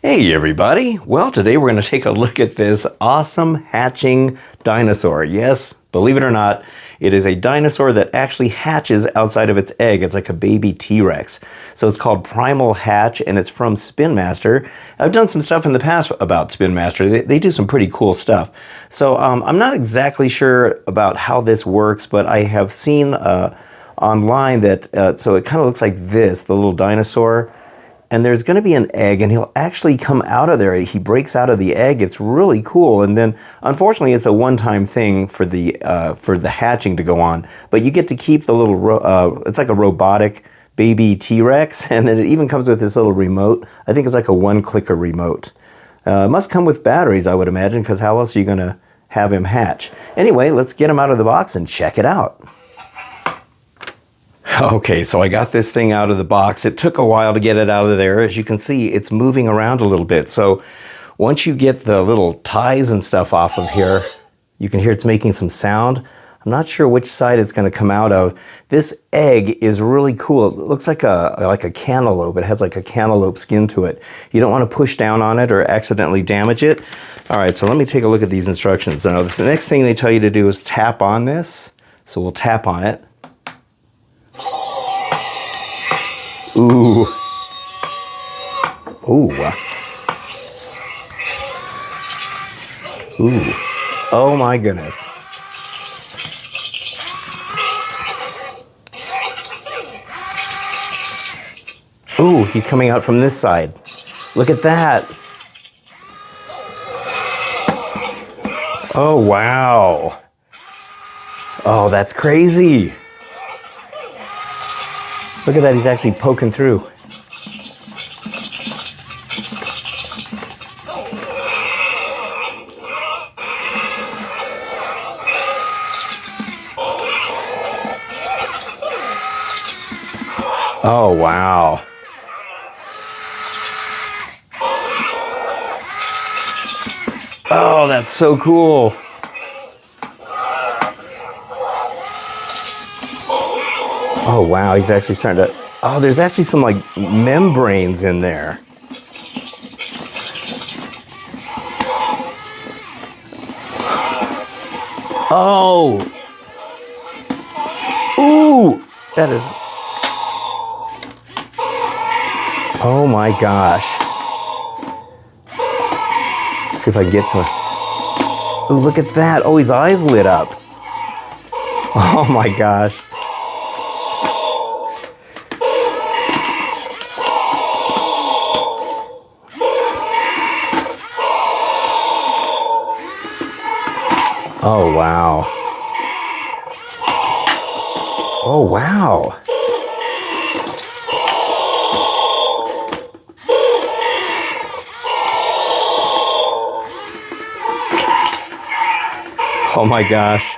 Hey everybody! Well, today we're going to take a look at this awesome hatching dinosaur. Yes, believe it or not, it is a dinosaur that actually hatches outside of its egg. It's like a baby T-Rex. So it's called Primal Hatch, and it's from Spin Master. I've done some stuff in the past about Spin Master. They do some pretty cool stuff. So I'm not exactly sure about how this works, but I have seen online that, so it kind of looks like this, the little dinosaur. And there's going to be an egg, and he'll actually come out of there. He breaks out of the egg. It's really cool. And then, unfortunately, it's a one-time thing for the hatching to go on. But you get to keep the little. It's like a robotic baby T-Rex, and then it even comes with this little remote. I think it's like a one-clicker remote. It must come with batteries, I would imagine, because how else are you going to have him hatch? Anyway, let's get him out of the box and check it out. Okay, so I got this thing out of the box. It took a while to get it out of there. As you can see, it's moving around a little bit. So once you get the little ties and stuff off of here, you can hear it's making some sound. I'm not sure which side it's going to come out of. This egg is really cool. It looks like a cantaloupe. It has like a cantaloupe skin to it. You don't want to push down on it or accidentally damage it. All right, so let me take a look at these instructions. Now, the next thing they tell you to do is tap on this. So we'll tap on it. Ooh. Ooh. Ooh. Oh my goodness. Ooh, he's coming out from this side. Look at that. Oh, wow. Oh, that's crazy. Look at that, he's actually poking through. Oh, wow. Oh, that's so cool. Oh, wow, he's actually starting to... Oh, there's actually some, like, membranes in there. Oh! Ooh! That is... Oh, my gosh. Let's see if I can get some... Ooh, look at that. Oh, his eyes lit up. Oh, my gosh. Oh, wow. Oh, wow. Oh, my gosh.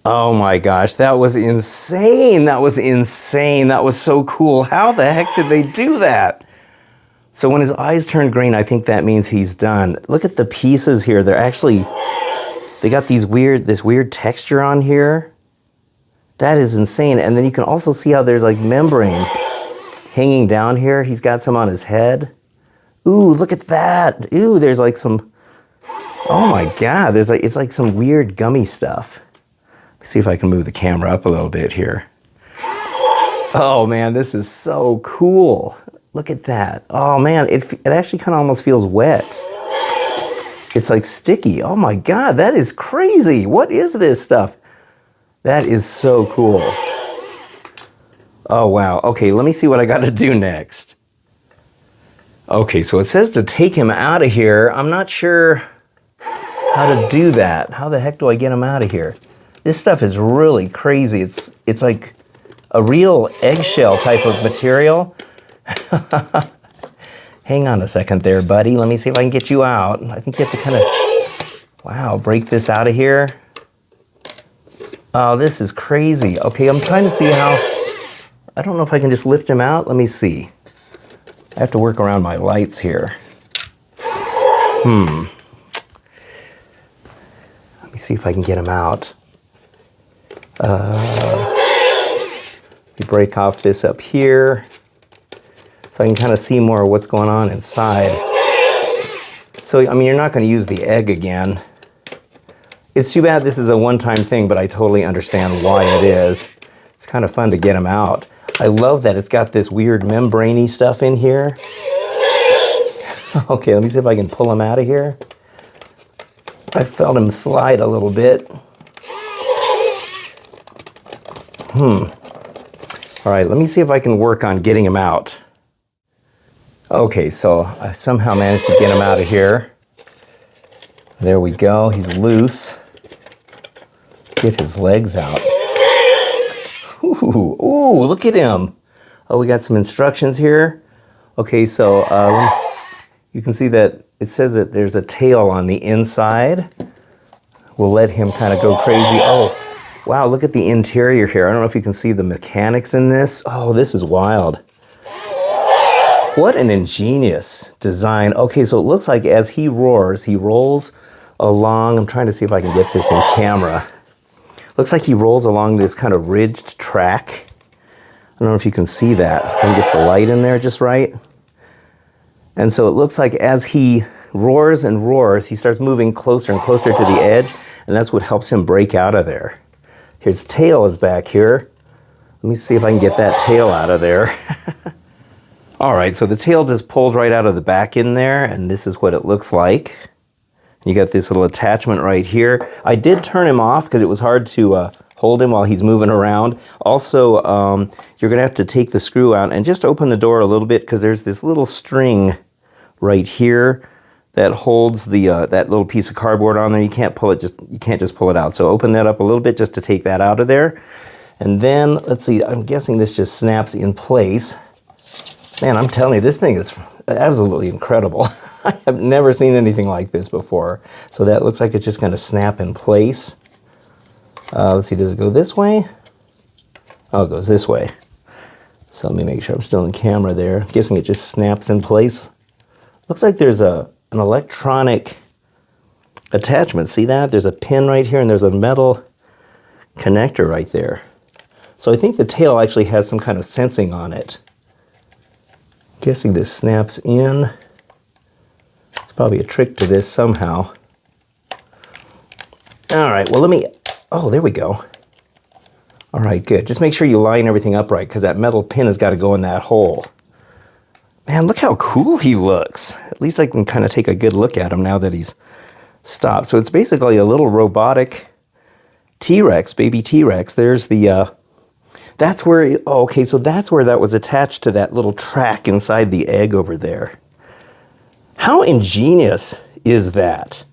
Oh my gosh, that was insane. That was insane. That was so cool. How the heck did they do that? So when his eyes turn green, I think that means he's done. Look at the pieces here. They're actually, they got this weird texture on here. That is insane. And then you can also see how there's like membrane hanging down here. He's got some on his head. Ooh, look at that. Ooh, there's like some, oh my God, there's like, it's like some weird gummy stuff. See if I can move the camera up a little bit here. Oh man, this is so cool. Look at that. Oh man, it actually kind of almost feels wet. It's like sticky. Oh my God, that is crazy. What is this stuff? That is so cool. Oh wow. Okay, let me see what I got to do next. Okay, so it says to take him out of here. I'm not sure how to do that. How the heck do I get him out of here? This stuff is really crazy. It's like a real eggshell type of material. Hang on a second there, buddy. Let me see if I can get you out. I think you have to kind of, wow, break this out of here. Oh, this is crazy. Okay, I'm trying to see how, I don't know if I can just lift him out. Let me see. I have to work around my lights here. Let me see if I can get him out. You break off this up here so I can kind of see more of what's going on inside. So, I mean, you're not going to use the egg again. It's too bad this is a one-time thing, but I totally understand why it is. It's kind of fun to get him out. I love that it's got this weird membrane-y stuff in here. Okay, let me see if I can pull him out of here. I felt him slide a little bit. All right, let me see if I can work on getting him out. Okay, so I somehow managed to get him out of here. There we go, he's loose. Get his legs out. Ooh, look at him. Oh, we got some instructions here. Okay, so you can see that it says that there's a tail on the inside. We'll let him kind of go crazy. Oh, wow, look at the interior here. I don't know if you can see the mechanics in this. Oh, this is wild. What an ingenious design. Okay, so it looks like as he roars, he rolls along. I'm trying to see if I can get this in camera. Looks like he rolls along this kind of ridged track. I don't know if you can see that. If I can get the light in there just right. And so it looks like as he roars and roars, he starts moving closer and closer to the edge, and that's what helps him break out of there. His tail is back here. Let me see if I can get that tail out of there. All right, so the tail just pulls right out of the back in there, and this is what it looks like. You got this little attachment right here. I did turn him off because it was hard to hold him while he's moving around. Also, you're gonna have to take the screw out and just open the door a little bit because there's this little string right here that holds the that little piece of cardboard on there. You can't pull it, you can't just pull it out. So open that up a little bit just to take that out of there. And then, let's see, I'm guessing this just snaps in place. Man, I'm telling you, this thing is absolutely incredible. I have never seen anything like this before. So that looks like it's just gonna snap in place. Let's see, does it go this way? Oh, it goes this way. So let me make sure I'm still in camera there. I'm guessing it just snaps in place. Looks like there's an electronic attachment. See that? There's a pin right here and there's a metal connector right there. So I think the tail actually has some kind of sensing on it. I'm guessing this snaps in. There's probably a trick to this somehow. All right, well oh, there we go. All right, good. Just make sure you line everything up right because that metal pin has got to go in that hole. Man, look how cool he looks. At least I can kind of take a good look at him now that he's stopped. So it's basically a little robotic T-Rex, baby T-Rex. There's the, that's where, oh, okay, so that's where that was attached to that little track inside the egg over there. How ingenious is that?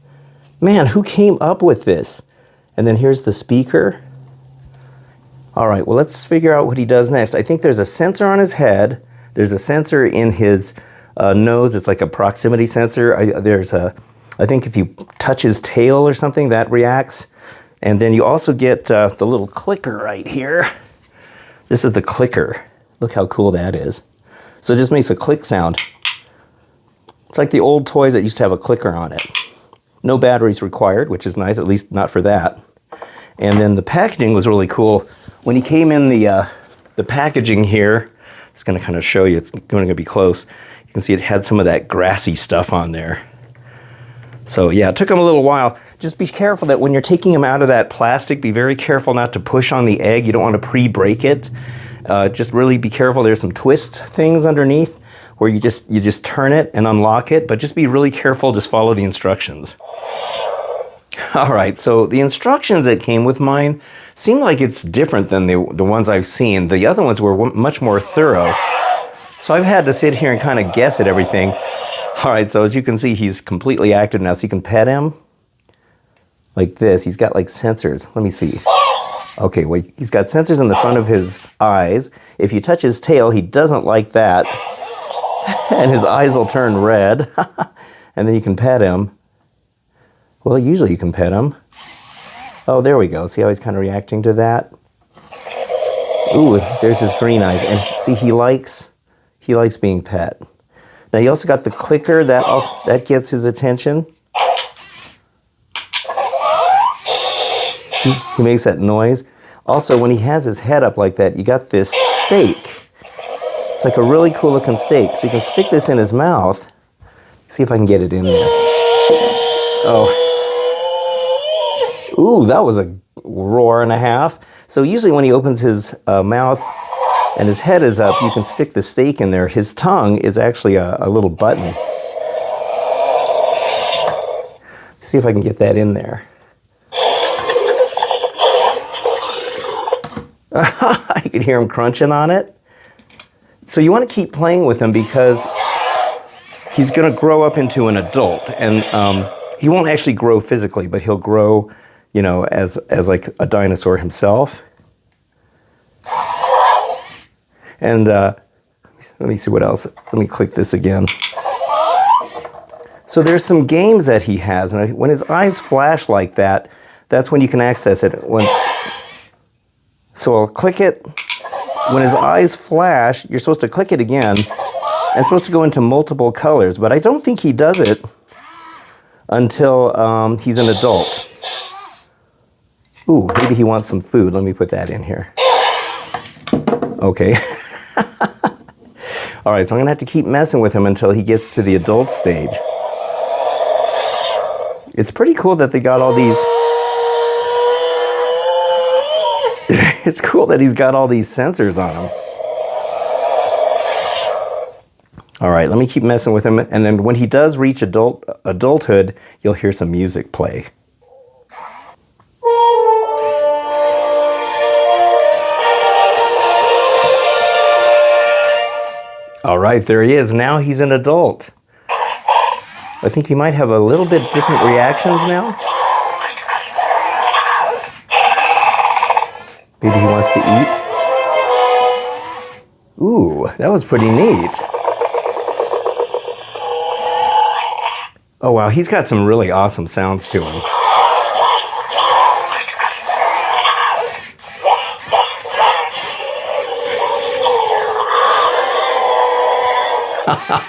Man, who came up with this? And then here's the speaker. All right, well, let's figure out what he does next. I think there's a sensor on his head. There's a sensor in his nose. It's like a proximity sensor. I think if you touch his tail or something, that reacts. And then you also get the little clicker right here. This is the clicker. Look how cool that is. So it just makes a click sound. It's like the old toys that used to have a clicker on it. No batteries required, which is nice, at least not for that. And then the packaging was really cool. When he came in the packaging here, it's going to kind of show you, it's going to be close. You can see it had some of that grassy stuff on there. So yeah, it took him a little while. Just be careful that when you're taking him out of that plastic, be very careful not to push on the egg. You don't want to pre-break it. Just really be careful. There's some twist things underneath where you just turn it and unlock it, but just be really careful, just follow the instructions. All right, so the instructions that came with mine seem like it's different than the ones I've seen. The other ones were much more thorough. So I've had to sit here and kind of guess at everything. All right, so as you can see, he's completely active now. So you can pet him like this. He's got like sensors. Let me see. Okay, well, he's got sensors in the front of his eyes. If you touch his tail, he doesn't like that. And his eyes will turn red. And then you can pet him. Well, usually you can pet him. Oh, there we go. See how he's kind of reacting to that? Ooh, there's his green eyes. And see, he likes being pet. Now you also got the clicker that gets his attention. See, he makes that noise. Also, when he has his head up like that, you got this steak. It's like a really cool looking steak. So you can stick this in his mouth. See if I can get it in there. Oh. Ooh, that was a roar and a half. So usually when he opens his mouth and his head is up, you can stick the steak in there. His tongue is actually a little button. See if I can get that in there. I could hear him crunching on it. So you want to keep playing with him because he's going to grow up into an adult, and he won't actually grow physically, but he'll grow, you know, as like a dinosaur himself. And let me see what else. Let me click this again. So there's some games that he has, and when his eyes flash like that, that's when you can access it. So I'll click it. When his eyes flash, you're supposed to click it again, and it's supposed to go into multiple colors, but I don't think he does it until he's an adult. Ooh, maybe he wants some food. Let me put that in here. Okay. All right, so I'm going to have to keep messing with him until he gets to the adult stage. It's pretty cool that they got all these... It's cool that he's got all these sensors on him. All right, let me keep messing with him, and then when he does reach adulthood, you'll hear some music play. All right, there he is. Now he's an adult. I think he might have a little bit different reactions now. Maybe he wants to eat. Ooh, that was pretty neat. Oh wow, he's got some really awesome sounds to him.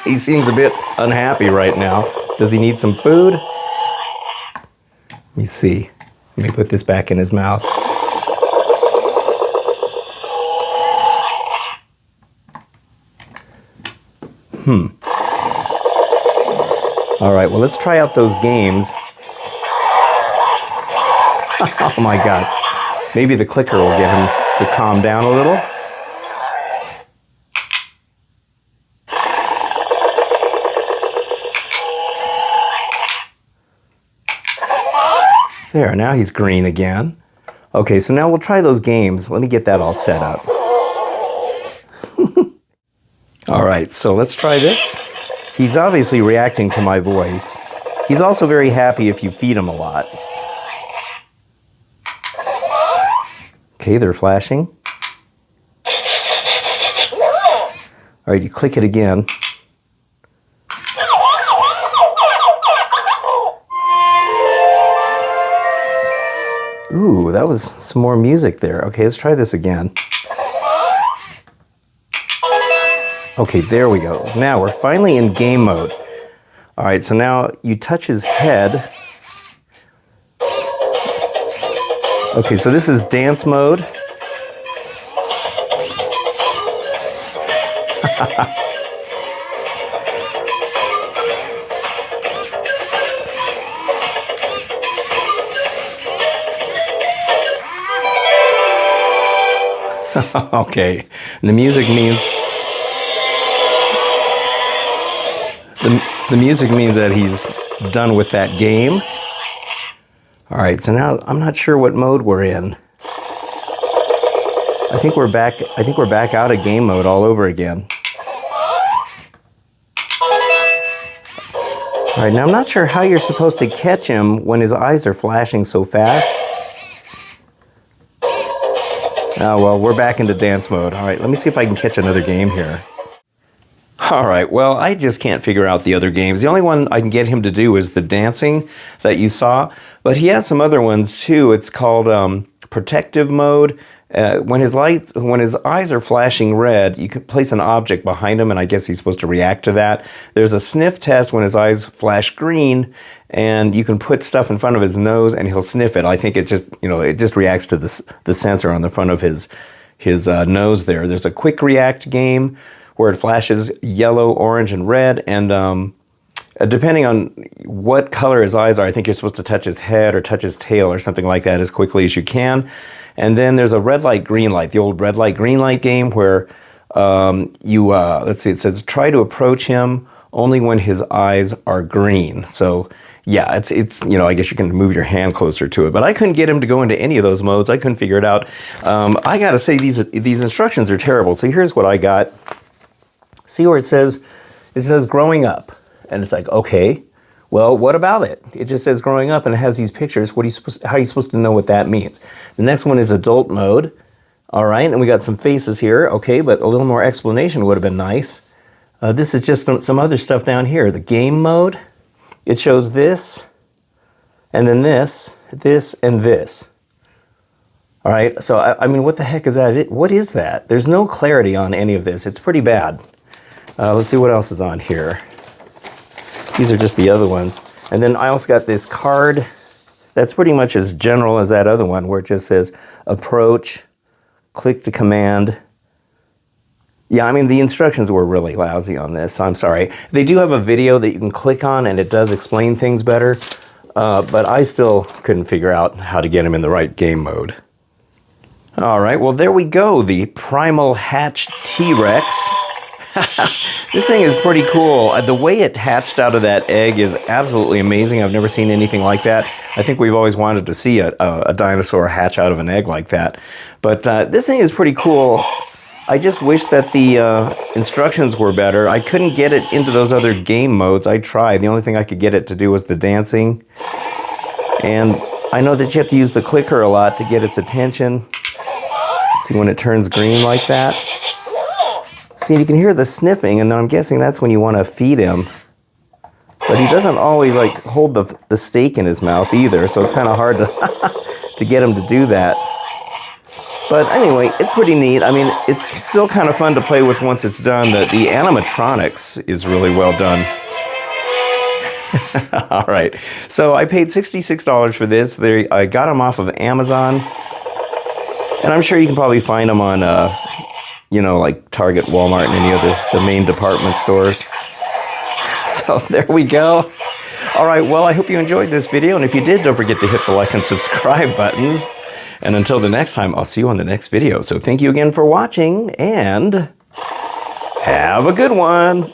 He seems a bit unhappy right now. Does he need some food? Let me see. Let me put this back in his mouth. All right, well, let's try out those games. Oh my gosh. Maybe the clicker will get him to calm down a little. There, now he's green again. Okay, so now we'll try those games. Let me get that all set up. All right, so let's try this. He's obviously reacting to my voice. He's also very happy if you feed him a lot. Okay, they're flashing. All right, you click it again. Ooh, that was some more music there. Okay, let's try this again. Okay, there we go. Now we're finally in game mode. All right, so now you touch his head. Okay, so this is dance mode. Okay, and the music means the music means that he's done with that game. All right, so now I'm not sure what mode we're in. I think we're back out of game mode all over again. All right, now I'm not sure how you're supposed to catch him when his eyes are flashing so fast. Oh, well, we're back into dance mode. All right, let me see if I can catch another game here. All right, well, I just can't figure out the other games. The only one I can get him to do is the dancing that you saw, but he has some other ones too. It's called protective mode. When his eyes are flashing red, you can place an object behind him, and I guess he's supposed to react to that. There's a sniff test when his eyes flash green, and you can put stuff in front of his nose, and he'll sniff it. I think it just, it just reacts to the sensor on the front of his nose there. There's a quick react game where it flashes yellow, orange, and red, and depending on what color his eyes are, I think you're supposed to touch his head or touch his tail or something like that as quickly as you can. And then there's a red light, green light, the old red light, green light game where let's see, it says try to approach him only when his eyes are green. So yeah, it's I guess you can move your hand closer to it, but I couldn't get him to go into any of those modes. I couldn't figure it out. I gotta say these instructions are terrible. So here's what I got. See where it says growing up, and it's like, okay, well, what about it? It just says growing up, and it has these pictures. How are you supposed to know what that means? The next one is adult mode. All right, and we got some faces here. Okay, but a little more explanation would have been nice. This is just some other stuff down here. The game mode, it shows this, and then this, and this. All right, so I mean, what the heck is that? What is that? There's no clarity on any of this. It's pretty bad. Let's see what else is on here. These are just the other ones. And then I also got this card that's pretty much as general as that other one, where it just says approach, click to command. Yeah, I mean, the instructions were really lousy on this. I'm sorry. They do have a video that you can click on, and it does explain things better. But I still couldn't figure out how to get him in the right game mode. All right, well, there we go. The Primal Hatch T-Rex. This thing is pretty cool. The way it hatched out of that egg is absolutely amazing. I've never seen anything like that. I think we've always wanted to see a dinosaur hatch out of an egg like that. But this thing is pretty cool. I just wish that the instructions were better. I couldn't get it into those other game modes. I tried. The only thing I could get it to do was the dancing. And I know that you have to use the clicker a lot to get its attention. See when it turns green like that? See, you can hear the sniffing, and I'm guessing that's when you want to feed him. But he doesn't always hold the steak in his mouth either, so it's kind of hard to get him to do that. But anyway, it's pretty neat. I mean, it's still kind of fun to play with once it's done. The animatronics is really well done. All right, so I paid $66 for this. I got them off of Amazon, and I'm sure you can probably find them on like Target, Walmart, and any other the main department stores. So there we go. All right, well, I hope you enjoyed this video, and if you did, don't forget to hit the like and subscribe buttons. And until the next time, I'll see you on the next video. So thank you again for watching, and have a good one.